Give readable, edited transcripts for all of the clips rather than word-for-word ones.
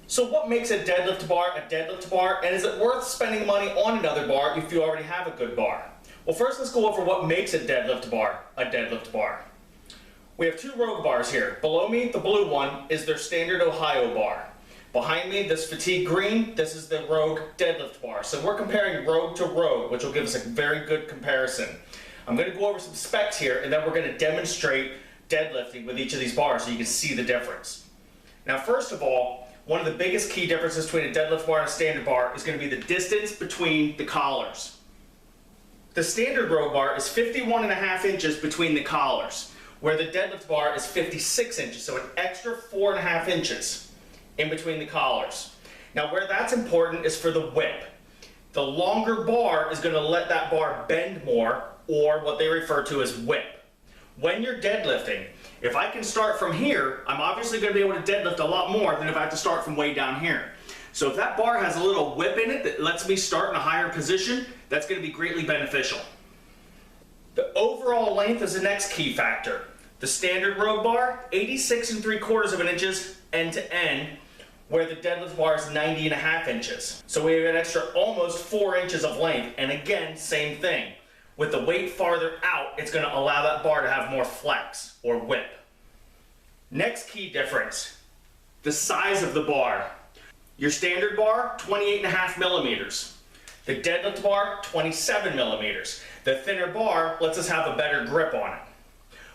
So what makes a deadlift bar, and is it worth spending money on another bar if you already have a good bar? Well, first let's go over what makes a deadlift bar. We have two Rogue bars here. Below me, the blue one, is their standard Ohio bar. Behind me, this fatigue green, this is the Rogue deadlift bar. So we're comparing Rogue to Rogue, which will give us a very good comparison. I'm going to go over some specs here, and then we're going to demonstrate deadlifting with each of these bars so you can see the difference. Now, first of all, one of the biggest key differences between a deadlift bar and a standard bar is going to be the distance between the collars. The standard Rogue bar is 51.5 inches between the collars, where the deadlift bar is 56 inches, so an extra 4.5 inches in between the collars. Now, where that's important is for the whip. The longer bar is going to let that bar bend more, or what they refer to as whip. When you're deadlifting, if I can start from here, I'm obviously going to be able to deadlift a lot more than if I have to start from way down here. So if that bar has a little whip in it that lets me start in a higher position, that's going to be greatly beneficial. The overall length is the next key factor. The standard Rogue bar, 86.75 inches end to end, where the deadlift bar is 90.5 inches. So we have an extra almost 4 inches of length, and again, same thing. With the weight farther out, it's going to allow that bar to have more flex, or whip. Next key difference, the size of the bar. Your standard bar, 28.5 millimeters. The deadlift bar, 27 millimeters. The thinner bar lets us have a better grip on it,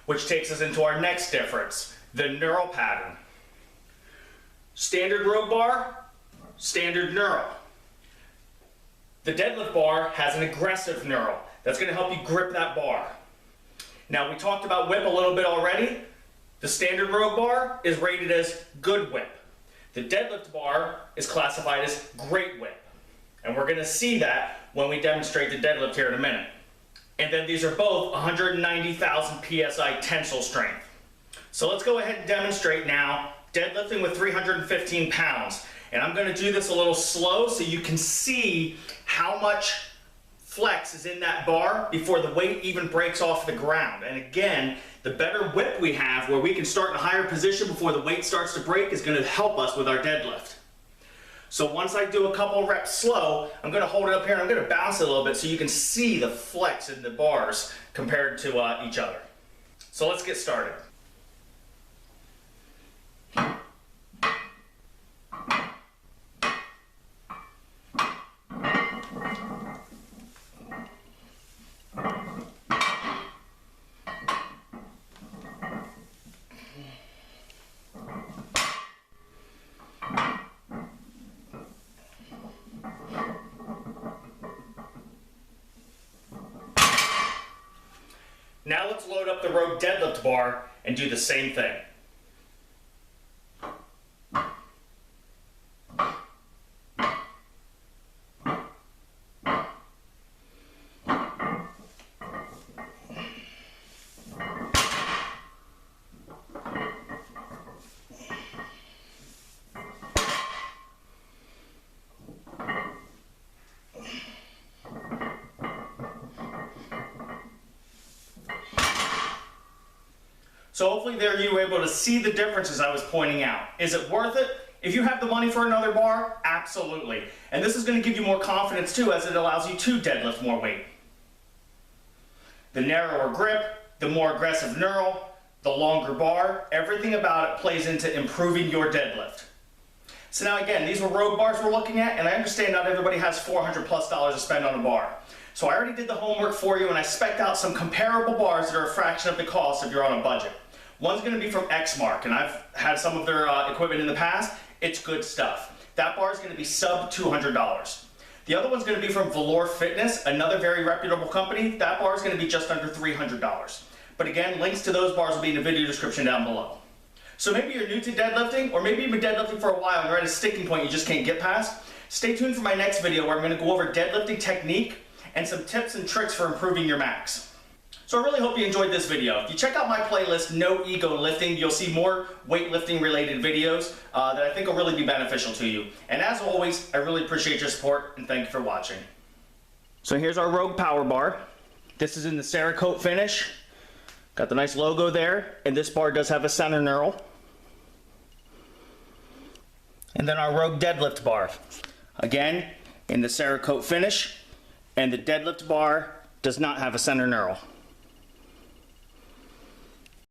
which takes us into our next difference, the knurl pattern. Standard Rogue bar, standard knurl. The deadlift bar has an aggressive knurl. That's going to help you grip that bar. Now, we talked about whip a little bit already. The standard Rogue bar is rated as good whip. The deadlift bar is classified as great whip. And we're going to see that when we demonstrate the deadlift here in a minute. And then these are both 190,000 PSI tensile strength. So let's go ahead and demonstrate now deadlifting with 315 pounds. And I'm going to do this a little slow so you can see how much flex is in that bar before the weight even breaks off the ground. And again, the better whip we have where we can start in a higher position before the weight starts to break is going to help us with our deadlift. So once I do a couple reps slow, I'm going to hold it up here and I'm going to bounce it a little bit so you can see the flex in the bars compared to each other. So let's get started. Now let's load up the Rogue deadlift bar and do the same thing. So hopefully there you were able to see the differences I was pointing out. Is it worth it? If you have the money for another bar, absolutely. And this is going to give you more confidence too, as it allows you to deadlift more weight. The narrower grip, the more aggressive knurl, the longer bar, everything about it plays into improving your deadlift. So now again, these were Rogue bars we're looking at, and I understand not everybody has $400+ to spend on a bar. So I already did the homework for you, and I spec'd out some comparable bars that are a fraction of the cost if you're on a budget. One's going to be from Xmark, and I've had some of their equipment in the past. It's good stuff. That bar is going to be sub $200. The other one's going to be from Velour Fitness, another very reputable company. That bar is going to be just under $300. But again, links to those bars will be in the video description down below. So maybe you're new to deadlifting, or maybe you've been deadlifting for a while and you're at a sticking point you just can't get past. Stay tuned for my next video where I'm going to go over deadlifting technique and some tips and tricks for improving your max. So I really hope you enjoyed this video. If you check out my playlist, No Ego Lifting, you'll see more weightlifting related videos that I think will really be beneficial to you. And as always, I really appreciate your support and thank you for watching. So here's our Rogue Power Bar. This is in the Cerakote finish. Got the nice logo there, and this bar does have a center knurl. And then our Rogue deadlift bar. Again, in the Cerakote finish, and the deadlift bar does not have a center knurl.